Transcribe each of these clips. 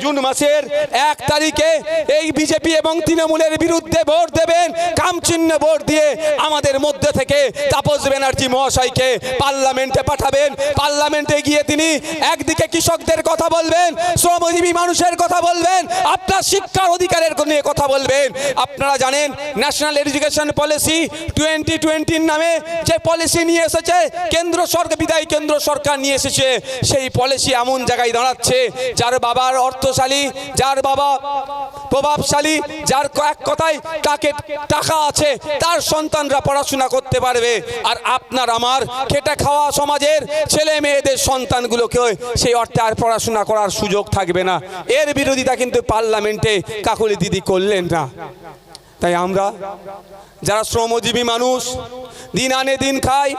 June মাসের 1 তারিখে এই বিজেপি এবং তৃণমূলের বিরুদ্ধে ভোট দেবেন, কামচিহ্ন ভোট দিয়ে আমাদের মধ্যে থেকে তাপস ব্যানার্জি মহাশয়কে পার্লামেন্টে পাঠাবেন। পার্লামেন্টে গিয়ে তিনি একদিকে কৃষকদের কথা বলবেন, শ্রমজীবী মানুষের কথা বলবেন, আপনার শিক্ষার অধিকারের নিয়ে কথা বলবেন। আপনারা জানেন ন্যাশনাল এডুকেশন পলিসি 2020 নামে যে পলিসি নিয়ে এসেছে কেন্দ্র সরকার, বিদায়ী কেন্দ্র সরকার নিয়ে এসেছে, সেই পলিসি এমন জায়গায় দাঁড়াচ্ছে যার বাবার অর্থশালী, যার বাবা প্রভাবশালী, যার এক কথায় তাকে টাকা আছে, তার সন্তানরা পড়াশোনা করতে পারবে, আর আপনার আমার খেটে খাওয়া সমাজের ছেলে মেয়েদের সন্তানগুলোকে সেই অর্থে আর পড়াশোনা করার সুযোগ থাকবে না। এর বিরোধিতা কিন্তু পার্লামেন্টে কাকলি দিদি করলেন না। তাই আমরা যারা শ্রমজীবী মানুষ, দিন আনে দিন খাই,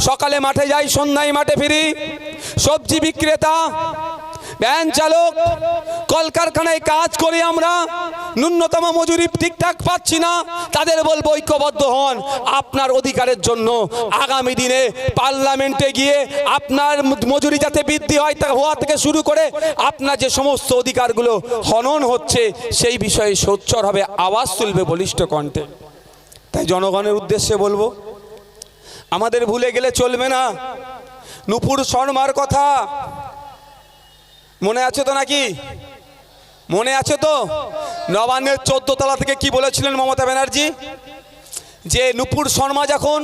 সকালে মাঠে যাই, সন্ধ্যায় মাঠে ফিরি, সবজি বিক্রেতা, ভ্যান চালক, কলকারখানায় কাজ করি, আমরা ন্যূনতম মজুরি ঠিকঠাক পাচ্ছি না, তাদের বলবো ঐক্যবদ্ধ হন আপনার অধিকারের জন্য। আগামী দিনে পার্লামেন্টে গিয়ে আপনার মজুরি যাতে বৃদ্ধি হয় তা হওয়া থেকে শুরু করে আপনার যে সমস্ত অধিকারগুলো হনন হচ্ছে সেই বিষয়ে সোচ্চারভাবে আওয়াজ তুলবে বলিষ্ঠ কণ্ঠে। তাই জনগণের উদ্দেশ্যে বলবো, আমাদের ভুলে গেলে চলবে না। নুপুর শর্মার কথা মনে আছে তো নাকি? মনে আছে তো? নবান্নের 14 তলা থেকে কি বলেছিলেন মমতা ব্যানার্জি? যে নুপুর শর্মা যখন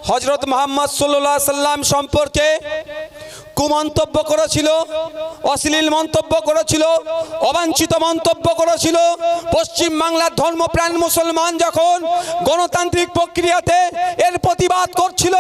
হযরত মুহাম্মদ সাল্লাল্লাহু আলাইহি সাল্লাম সম্পর্কে কুমন্তব্য করেছিল, অশ্লীল মন্তব্য করেছিল, অবাঞ্ছিত মন্তব্য করেছিল, পশ্চিম বাংলার ধর্মপ্রাণ মুসলমান যখন গণতান্ত্রিক প্রক্রিয়াতে এর প্রতিবাদ করছিল,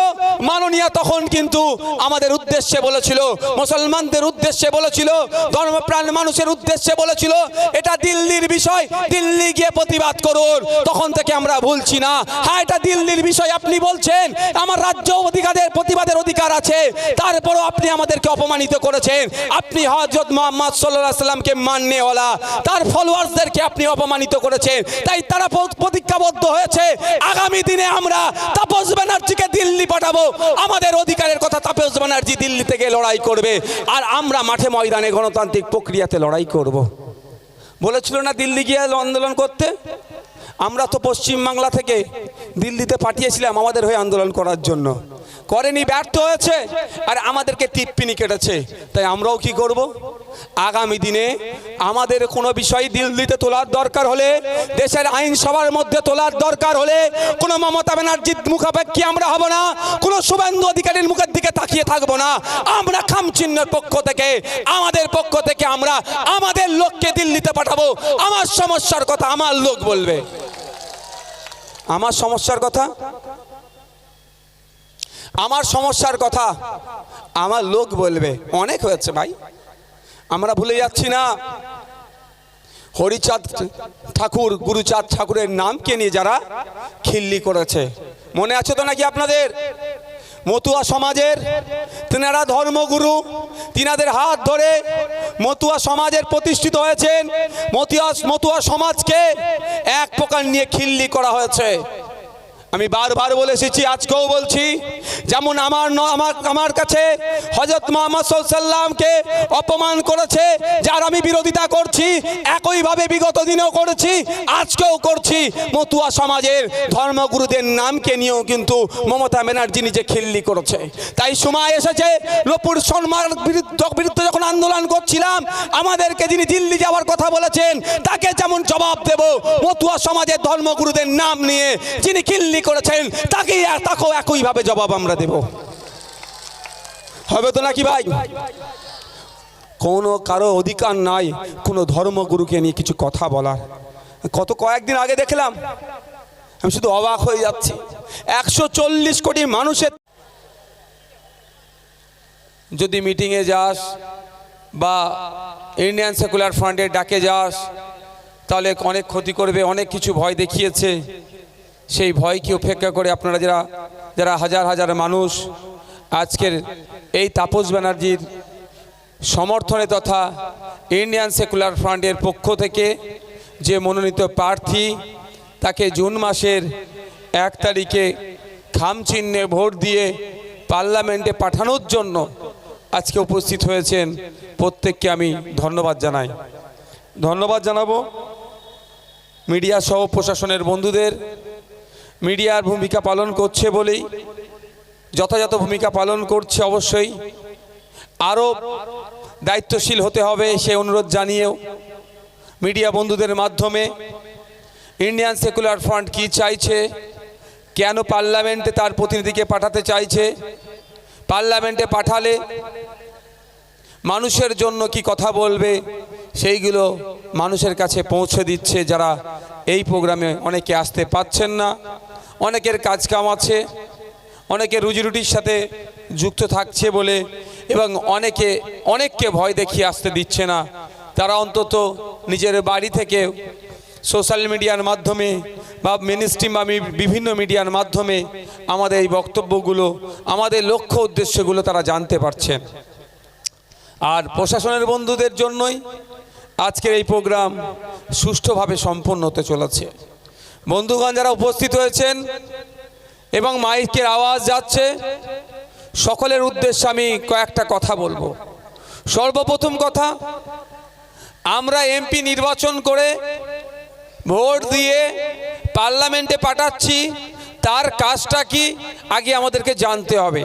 মাননীয় তখন কিন্তু আমাদের উদ্দেশ্যে বলেছিল, মুসলমানদের উদ্দেশ্যে বলেছিল, ধর্মপ্রাণ মানুষের উদ্দেশ্যে বলেছিল, এটা দিল্লির বিষয়, দিল্লি গিয়ে প্রতিবাদ করুন। তখন থেকে আমরা ভুলছি না। হ্যাঁ, এটা দিল্লির বিষয় আপনি বলছেন, আমার রাজ্য অধিকারের প্রতিবাদের অধিকার আছে, তারপরও আপনি আমাদেরকে অপমানিত করেছেন। আপনি হযরত মুহাম্মদ সাল্লাল্লাহু আলাইহি সাল্লামকে মাননেওয়ালা তার ফলোয়ার্সদেরকে আপনি অপমানিত করেছেন। তাই তারা প্রতিজ্ঞাবদ্ধ হয়েছে আগামী দিনে আমরা তাপস ব্যানার্জিকে দিল্লি পাঠাবো, আমাদের অধিকারের কথা তাপস ব্যানার্জি দিল্লি থেকে লড়াই করবে, আর আমরা মাঠে ময়দানে গণতান্ত্রিক প্রক্রিয়াতে লড়াই করব। বলেছিল না দিল্লি গিয়ে আন্দোলন করতে? আমরা তো পশ্চিম বাংলা থেকে দিল্লিতে পাঠিয়েছিলাম আমাদের হয়ে আন্দোলন করার জন্য, করেনি, ব্যর্থ হয়েছে, আর আমাদেরকে টিপ্পিনি কেটেছে। তাই আমরাও কি করব? আগামী দিনে আমাদের কোনো বিষয় দিল্লিতে তোলার দরকার হলে, দেশের আইনসভার মধ্যে তোলার দরকার হলে, কোনো মমতা ব্যানার্জির মুখাপেক্ষী আমরা হব না, কোনো শুভেন্দু অধিকারীর মুখের দিকে তাকিয়ে থাকবো না। আমরা খামচিহ্নের পক্ষ থেকে, আমাদের পক্ষ থেকে আমরা আমাদের লোককে দিল্লিতে পাঠাবো। আমার সমস্যার কথা আমার লোক বলবে, আমার সমস্যার কথা, আমার সমস্যার কথা আমার লোক বলবে। অনেক হয়েছে ভাই, আমরা ভুলে যাচ্ছি না। হরিচাঁদ ঠাকুর, গুরুচাঁদ ঠাকুরের নামকে নিয়ে যারা খিল্লি করেছে, মনে আছে তো নাকি আপনাদের? মতুয়া সমাজের তেনারা ধর্মগুরু, তিনাদের হাত ধরে মতুয়া সমাজের প্রতিষ্ঠিত হয়েছেন। মতুয়া সমাজকে এক প্রকার নিয়ে খিল্লি করা হয়েছে। আমি বারবার বলে এসেছি, আজকেও বলছি, যেমন আমার কাছে হযরত মুহাম্মদ সাল্লাল্লাহু আলাইহি সাল্লামকে অপমান করেছে, যার আমি বিরোধিতা করছি, একইভাবে বিগত দিনেও করেছি, আজকেও করছি। মতুয়া সমাজের ধর্মগুরুদের নামকে নিয়েও কিন্তু মমতা ব্যানার্জি নিজে খিল্লি করেছে। তাই সময় এসেছে, নুপুর শর্মার বিরুদ্ধে যখন আন্দোলন করছিলাম, আমাদেরকে যিনি দিল্লি যাওয়ার কথা বলেছেন তাকে যেমন জবাব দেব, মতুয়া সমাজের ধর্মগুরুদের নাম নিয়ে যিনি খিল্লি করেছেন তাকেও একইভাবে জবাব আমরা দেব। হবে তো নাকি ভাই? কোনো কারো অধিকার নাই কোনো ধর্মগুরুকে নিয়ে কিছু কথা বলার। কয়েকদিন আগে দেখলাম, আমি শুধু অবাক হয়ে যাচ্ছি, 140 কোটি মানুষের যদি মিটিংয়ে যাস বা ইন্ডিয়ান সেকুলার ফ্রন্টের ডাকে যাস তাহলে অনেক ক্ষতি করবে, অনেক কিছু ভয় দেখিয়েছে। সেই ভয়কে উপেক্ষা করে আপনারা যারা হাজার হাজার মানুষ আজকের এই তাপস ব্যানার্জির সমর্থনে তথা ইন্ডিয়ান সেকুলার ফ্রন্টের পক্ষ থেকে যে মনোনীত প্রার্থী তাকে জুন মাসের 1 তারিখে খামচিহ্নে ভোট দিয়ে পার্লামেন্টে পাঠানোর জন্য আজকে উপস্থিত হয়েছেন, প্রত্যেককে আমি ধন্যবাদ জানাই। ধন্যবাদ জানাবো মিডিয়া সহ প্রশাসনের বন্ধুদের। মিডিয়ার ভূমিকা পালন করছে বলেই, যথাযথ ভূমিকা পালন করছে, অবশ্যই আরও দায়িত্বশীল হতে হবে সে অনুরোধ জানিয়েও মিডিয়া বন্ধুদের মাধ্যমে ইন্ডিয়ান সেকুলার ফ্রন্ট কী চাইছে, কেন পার্লামেন্টে তার প্রতিনিধিকে পাঠাতে চাইছে, পার্লামেন্টে পাঠালে মানুষের জন্য কি কথা বলবে, সেইগুলো মানুষের কাছে পৌঁছে দিচ্ছে। যারা এই প্রোগ্রামে অনেকে আসতে পাচ্ছেন না, অনেকের কাজকাম আছে, অনেকে রুজিরুটির সাথে যুক্ত থাকছে বলে, এবং অনেককে ভয় দেখিয়ে আসতে দিচ্ছে না, তারা অন্তত নিজের বাড়ি থেকে সোশ্যাল মিডিয়ার মাধ্যমে বা মেনস্ট্রিম বা বিভিন্ন মিডিয়ার মাধ্যমে আমাদের এই বক্তব্যগুলো, আমাদের লক্ষ্য উদ্দেশ্যগুলো তারা জানতে পারছেন। আর প্রশাসনের বন্ধুদের জন্যই আজকের এই প্রোগ্রাম সুষ্ঠুভাবে সম্পন্ন হতে চলেছে। বন্ধুগণ যারা উপস্থিত হয়েছেন এবং মাইকের আওয়াজ যাচ্ছে, সকলের উদ্দেশ্যে আমি কয়েকটা কথা বলবো। সর্বপ্রথম কথা, আমরা এমপি নির্বাচন করে ভোট দিয়ে পার্লামেন্টে পাঠাচ্ছি, তার কাজটা কি আগে আমাদেরকে জানতে হবে।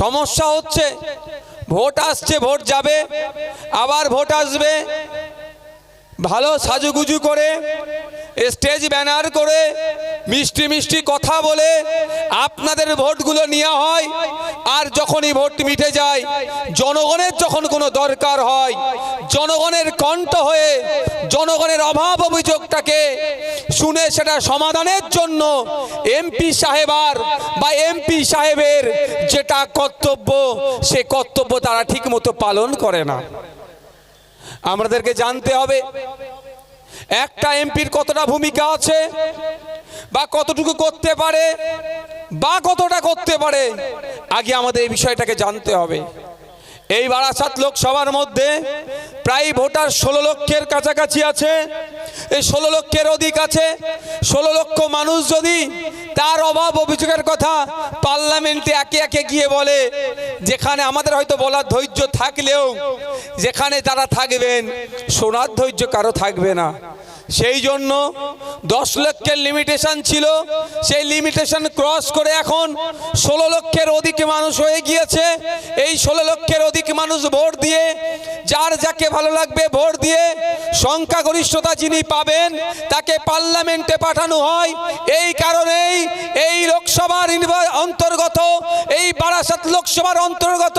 সমস্যা হচ্ছে ভোট আসছে, ভোট যাবে, আবার ভোট আসবে, ভালো সাজুগুজু করে স্টেজ ব্যানার করে মিষ্টি মিষ্টি কথা বলে আপনাদের ভোটগুলো নেওয়া হয়। আর যখনই ভোট মিটে যায়, জনগণের যখন কোনো দরকার হয়, জনগণের কণ্ঠ হয়ে জনগণের অভাব অভিযোগটাকে শুনে সেটা সমাধানের জন্য এমপি সাহেবার বা এমপি সাহেবের যেটা কর্তব্য, সে কর্তব্য তারা ঠিকমতো পালন করে না। আমাদেরকে জানতে হবে একটা এমপির কতটা ভূমিকা আছে, বা কতটুকু করতে পারে, বা কতটা করতে পারে, আগে আমাদের এই বিষয়টাকে জানতে হবে। এই বারাসাত লোকসভার মধ্যে প্রায় ভোটার 16 লক্ষের কাছাকাছি আছে, এই 16 লক্ষের অধিক আছে। 16 লক্ষ মানুষ যদি তার অভাব অভিযোগের কথা পার্লামেন্টে একে একে গিয়ে বলে, যেখানে আমাদের হয়তো বলার ধৈর্য থাকলেও যেখানে তারা থাকবেন শোনার ধৈর্য কারো থাকবে না। সেই জন্য 10 লক্ষের লিমিটেশন ছিল, সেই লিমিটেশন ক্রস করে এখন 16 লক্ষের অধিক মানুষ হয়ে গিয়েছে। এই 16 লক্ষের অধিক মানুষ ভোট দিয়ে, যার যাকে ভালো লাগবে ভোট দিয়ে সংখ্যাগরিষ্ঠতা যিনি পাবেন তাকে পার্লামেন্টে পাঠানো হয়। এই কারণেই এই লোকসভার অন্তর্গত, এই বারাসাত লোকসভার অন্তর্গত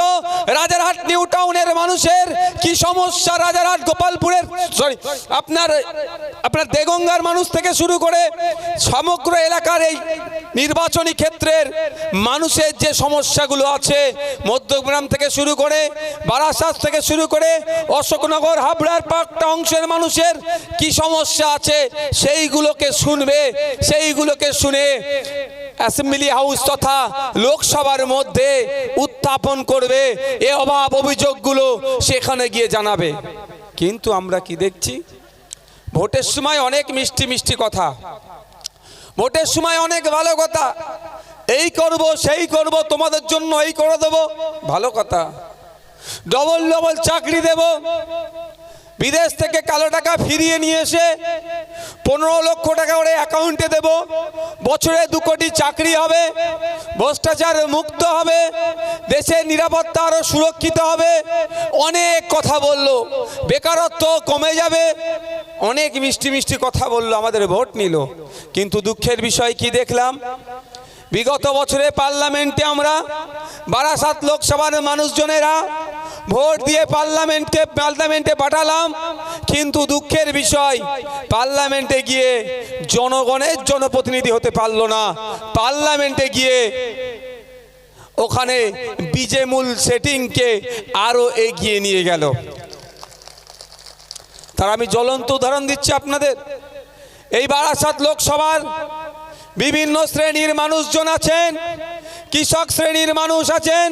রাজারহাট নিউ টাউনের মানুষের কি সমস্যা, রাজারহাট গোপালপুরের আপনার দেগঙ্গার মানুষ থেকে শুরু করে সমগ্র এলাকার এই নির্বাচনী ক্ষেত্রের মানুষের যে সমস্যাগুলো আছে, মধ্যগ্রাম থেকে শুরু করে বারাসাত থেকে শুরু করে অশোকনগর হাবড়ার পাঁচটা অংশের মানুষের কি সমস্যা আছে, সেইগুলোকে শুনবে, সেইগুলোকে শুনে অ্যাসেম্বলি হাউস তথা লোকসভার মধ্যে উত্থাপন করবে। এ অভাব অভিযোগগুলো সেখানে গিয়ে জানাবে। কিন্তু আমরা কি দেখছি, ভোটের সময় অনেক মিষ্টি মিষ্টি কথা, ভোটের সময় অনেক ভালো কথা, এই করব সেই করব, তোমাদের জন্য এই করে দেবো, ভালো কথা। ডবল ডবল চাকরি দেব, বিদেশ থেকে কালো টাকা ফিরিয়ে নিয়ে এসে 15 লক্ষ টাকা করে অ্যাকাউন্টে দেব, বছরে 2 কোটি চাকরি হবে, ভ্রষ্টাচার মুক্ত হবে, দেশের নিরাপত্তা আরো সুরক্ষিত হবে, অনেক কথা বললো, বেকারত্ব কমে যাবে, অনেক মিষ্টি মিষ্টি কথা বললো, আমাদের ভোট নিল। কিন্তু দুঃখের বিষয় কি দেখলাম, বিগত বছরে পার্লামেন্টে আমরা বারাসাত লোকসভার মানুষজনেরা ভোট দিয়ে পার্লামেন্টে পাঠালাম, কিন্তু দুঃখের বিষয় পার্লামেন্টে গিয়ে জনগণের জনপ্রতিনিধি হতে পারলো না। পার্লামেন্টে গিয়ে ওখানে বিজেমূল সেটিংকে আরো এগিয়ে নিয়ে গেল। তার আমি জ্বলন্ত উদাহরণ দিচ্ছি আপনাদের। এই বারাসাত লোকসভার বিভিন্ন শ্রেণীর মানুষজন আছেন, কৃষক শ্রেণীর মানুষ আছেন,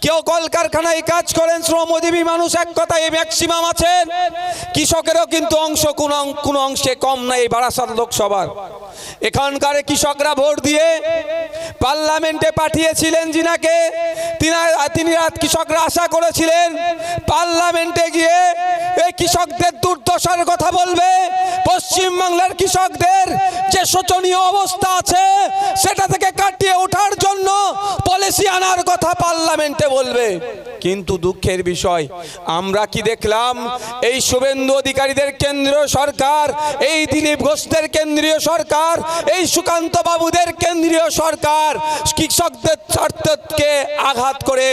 কেউ কলকারখানায় কাজ করেন, শ্রমজীবী মানুষ এক কথায় ম্যাক্সিমাম আছেন। কৃষকেরও কিন্তু অংশ কোনো অংশে কম নাই বারাসাত লোকসভার। এখানকার কৃষকরা ভোট দিয়ে পার্লামেন্টে পাঠিয়েছিলেন যিনাকে, তিনি কৃষকরা আশা করেছিলেন পার্লামেন্টে গিয়ে এই কৃষকদের দুর্দশার কথা বলবে, পশ্চিমবাংলার কৃষকদের যে শোচনীয় অবস্থা আছে সেটা থেকে কাটিয়ে ওঠার জন্য পলিসি আনার কথা পার্লামেন্টে বলবে। কিন্তু দুঃখের বিষয় আমরা কি দেখলাম, এই শুভেন্দু অধিকারীদের কেন্দ্রীয় সরকার, এই দিলীপ ঘোষদের কেন্দ্রীয় সরকার, এই সুকান্ত বাবুদের কেন্দ্রীয় সরকার কৃষকদের স্বার্থকে আঘাত করে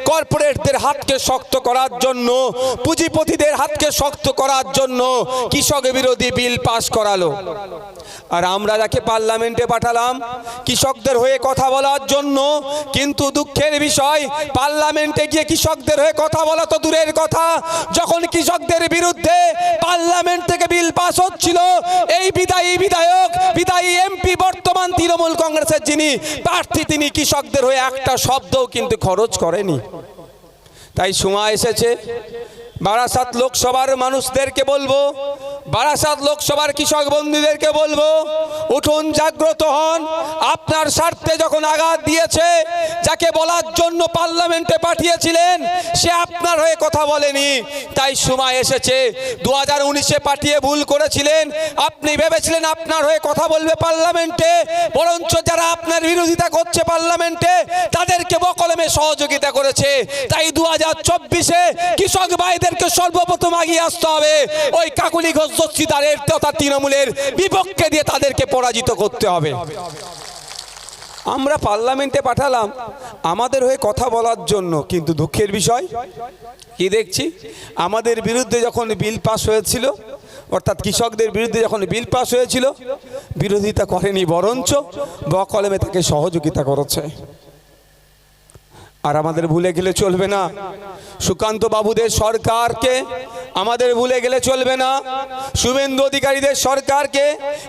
কর্পোরেটদের হাতকে শক্ত করার জন্য, পুঁজিপতিদের হাতকে শক্ত করার জন্য কৃষক বিরোধী বিল পাস করালো। আর আমরা যাকে পার্লামেন্টে পাঠালাম কৃষকদের হয়ে কথা বলার জন্য, কিন্তু দুঃখের বিষয় পার্লামেন্টে গিয়ে কৃষকদের হয়ে কথা বলা তো দূরের কথা, যখন কৃষকদের বিরুদ্ধে পার্লামেন্ট থেকে বিল পাস হচ্ছিল, এই বিদায়ী এমপি বর্তমান তৃণমূল কংগ্রেসের যিনি প্রার্থী, তিনি কৃষকদের হয়ে একটা শব্দও কিন্তু খরচ করেনি। তাই সময় এসেছে বারাসাত লোকসভার মানুষদেরকে বলবো, বারাসাত লোকসভার কৃষক বন্ধুদেরকে বলবো, উঠুন, জাগ্রত হন। আপনার স্বার্থে যখন আঘাত দিয়েছে, যাকে বলার জন্য পার্লামেন্টে পাঠিয়েছিলেন সে আপনার হয়ে কথা বলেনি। তাই সময় এসেছে, 2019-এ পাঠিয়ে ভুল করেছিলেন। আপনি ভেবেছিলেন আপনার হয়ে কথা বলবে পার্লামেন্টে, বরঞ্চ যারা আপনার বিরোধিতা করছে পার্লামেন্টে তাদেরকে বকলমে সহযোগিতা করেছে। তাই 2024-এ কৃষক ভাইদের সর্বপ্রথম এগিয়ে আসতে হবে, ওই কাকুলি ঘোষ দস্তিদারের তথা তৃণমূলের বিপক্ষে দিয়ে তাদেরকে পরাজিত করতে হবে। আমরা পার্লামেন্টে পাঠালাম আমাদের হয়ে কথা বলার জন্য, কিন্তু দুঃখের বিষয় কি দেখছি, আমাদের বিরুদ্ধে যখন বিল পাস হয়েছিল, অর্থাৎ কৃষকদের বিরুদ্ধে যখন বিল পাস হয়েছিল, বিরোধিতা করেনি, বরঞ্চ বকলমে তাকে সহযোগিতা করেছে। আর আমাদের ভুলে গেলে চলবে না সুকান্ত বাবুদের সরকারকে, আমাদের ভুলে গেলে চলবে না শুভেন্দু অধিকারীদের সরকারকে।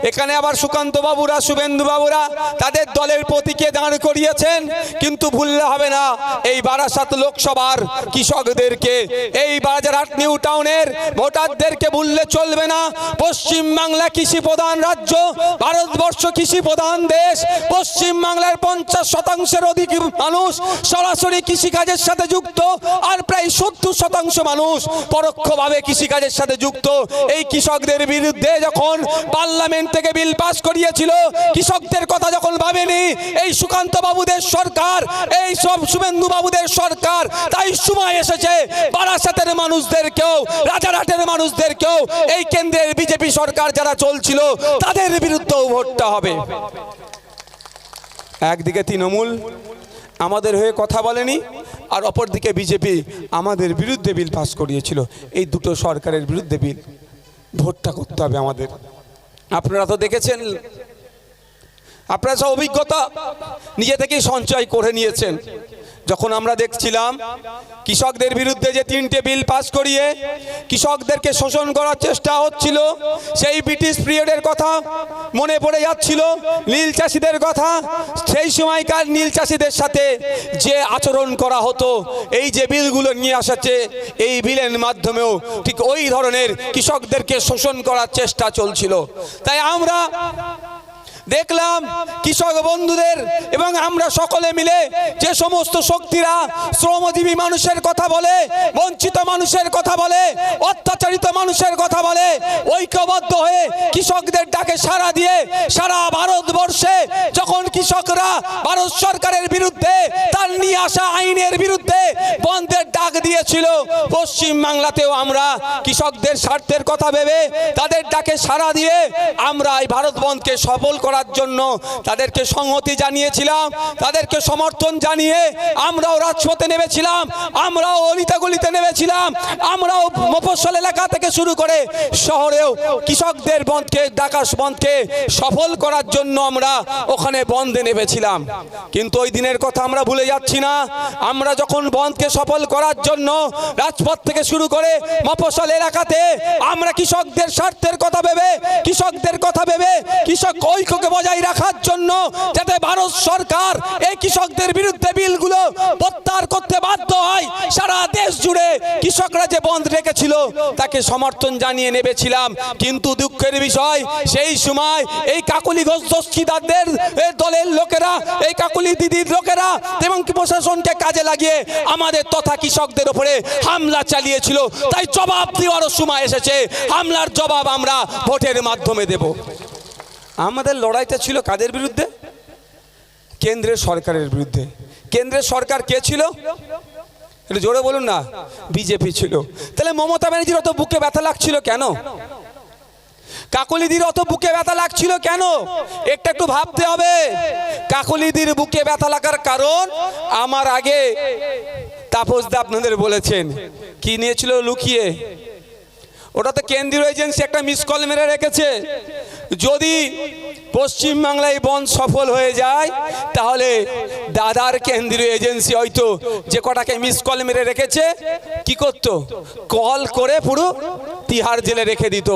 এখানে আবার সুকান্ত বাবুরা, শুভেন্দু বাবুরা তাদের দলের প্রতীকে দাঁড় করিয়েছেন, কিন্তু ভুললে হবে না এই বারাসাত লোকসভার কৃষকদেরকে, এই বাজারহাট নিউ টাউনের ভোটারদেরকে ভুললে চলবে না। পশ্চিমবাংলা কৃষি প্রধান রাজ্য, ভারতবর্ষ কৃষি প্রধান দেশ। পশ্চিমবাংলার 50% অধিক মানুষ সরাসরি কৃষিকাজের সাথে যুক্ত, আর প্রায় 70% মানুষ পরোক্ষভাবে কৃষিকাজের সাথে যুক্ত। এই কৃষকদের বিরুদ্ধে যখন পার্লামেন্ট থেকে বিল পাস করিয়েছিল, কৃষকদের কথা যখন ভাবেনি এই সুকান্ত বাবুদের সরকার, এই সব শুভেন্দু বাবুদের সরকার। তাই সময় এসেছে বারাসাতের মানুষদেরকেও, রাজারহাটের মানুষদেরকেও এই কেন্দ্রের বিজেপি সরকার যারা চলছিল তাদের বিরুদ্ধেও ভোটটা হবে। একদিকে তৃণমূল আমাদের হয়ে কথা বলেনি, আর অপরদিকে বিজেপি আমাদের বিরুদ্ধে বিল পাস করিয়েছিল। এই দুটো সরকারের বিরুদ্ধে বিল ভোটটা করতে হবে আমাদের। আপনারা তো দেখেছেন, আপনারা সব অভিজ্ঞতা নিজে থেকেই সঞ্চয় করে নিয়েছেন। যখন আমরা দেখছিলাম কৃষকদের বিরুদ্ধে যে 3টে বিল পাস করিয়ে কৃষকদেরকে শোষণ করার চেষ্টা হচ্ছিল, সেই ব্রিটিশ পিরিয়ডের কথা মনে পড়ে যাচ্ছিল, নীল চাষিদের কথা। সেই সময়কার নীল চাষিদের সাথে যে আচরণ করা হতো, এই যে বিলগুলো নিয়ে আসছে, এই বিলের মাধ্যমেও ঠিক ওই ধরনের কৃষকদেরকে শোষণ করার চেষ্টা চলছিল। তাই আমরা দেখলাম কৃষক বন্ধুদের এবং আমরা সকলে মিলে যে সমস্ত শক্তিরা শ্রমজীবী মানুষের কথা বলে, বঞ্চিত মানুষের কথা বলে, অত্যাচারিত মানুষের কথা বলে, ঐক্যবদ্ধ হয়ে কৃষকদের ডাকে সাড়া দিয়ে সারা ভারতবর্ষে যখন কৃষকরা ভারত সরকারের বিরুদ্ধে, তার নিয়ে আসা আইনের বিরুদ্ধে বন্ধের ডাক দিয়েছিল, পশ্চিমবাংলাতেও আমরা কৃষকদের স্বার্থের কথা ভেবে তাদের ডাকে সাড়া দিয়ে আমরা এই ভারত বন্ধকে সফল করার জন্য তাদেরকে সংহতি জানিয়েছিলাম, তাদেরকে সমর্থন জানিয়ে আমরাও রাজপথে নেমেছিলাম, আমরাও অলিতাগলিতে নেমেছিলাম, আমরাও মফস্বল এলাকা থেকে শুরু করে শহরেও কৃষকদের বন্ধকে, ডাকা বন্ধকে সফল করার জন্য আমরা ওখানে বন্ধে নেমেছিলাম। কিন্তু ওই দিনের কথা আমরা ভুলে যাচ্ছি না। আমরা যখন বন্ধকে সফল করার জন্য রাজপথ থেকে শুরু করে মফস্বল এলাকাতে আমরা কৃষকদের স্বার্থের কথা ভেবে, কৃষকদের কথা ভেবে, কৃষক ঐক্যকে বজায় রাখার জন্য যাতে ভারত সরকার এই কৃষকদের বিরুদ্ধে বিলগুলো প্রত্যাহার করতে বাধ্য হয়, সারা দেশ জুড়ে কৃষকরা যে বন্ধ রেখেছিল তাকে সমর্থন জানিয়ে নেমেছিলাম। কিন্তু দুঃখের বিষয়, সেই সময় এই কাকুলি ঘোষ দস্তিদারদের দলের লোকেরা, এই কাকুলি দিদির লোকেরা এবং প্রশাসনকে কাজে লাগিয়ে আমাদের তথা কৃষকদের উপরে হামলা চালিয়েছিল। তাই জবাব দেওয়ারও সময় এসেছে। হামলার জবাব আমরা ভোটের মাধ্যমে দেব। আমাদের লড়াইটা ছিল কাদের বিরুদ্ধে? কেন্দ্রের সরকারের বিরুদ্ধে। কেন্দ্রের সরকার কে ছিল? জোরে বলুন না। বিজেপি ছিল। তাহলে মমতা ব্যানার্জির অত বুকে ব্যথা লাগছিল কেন? কাকলিদির অত বুকে ব্যথা লাগছিল কেন? একটু ভাবতে হবে। কাকলিদির বুকে ব্যথা লাগার কারণ আমার আগে তাপসদা আপনাদের বলেছেন কি নিয়েছিল লুকিয়ে। ওটা তো কেন্দ্রীয় এজেন্সি একটা মিস কল মেরে রেখেছে। যদি পশ্চিমবাংলায় বন্ধ সফল হয়ে যায় তাহলে দাদার কেন্দ্রীয় এজেন্সি হয়তো যে কটাকে মিস কল মেরে রেখেছে কি করত? কল করে পুরো তিহার জেলে রেখে দিত।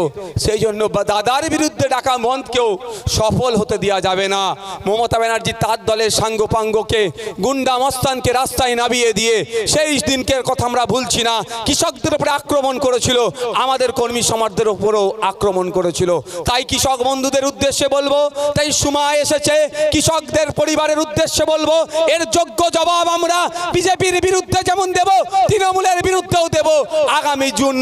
সেই জন্য দাদার বিরুদ্ধে ডাকা বন্ধকেও সফল হতে দেওয়া যাবে না। মমতা ব্যানার্জি তার দলের সাঙ্গপাঙ্গকে, গুন্ডা মস্তানকে রাস্তায় নামিয়ে দিয়ে সেই দিনকের কথা আমরা ভুলছি না। কৃষকদের উপরে আক্রমণ করেছিল, আমাদের কর্মী সমাজদের উপরও আক্রমণ করেছিল। তাই কৃষক বন্ধুদের উদ্দেশ্যে বলবো, তাই সময় এসেছে কৃষকদের পরিবারের উদ্দেশ্যে বলবো, এর যোগ্য জবাব আমরা বিজেপির বিরুদ্ধে যেমন দেব, তৃণমূলের বিরুদ্ধেও দেব। আগামী জুন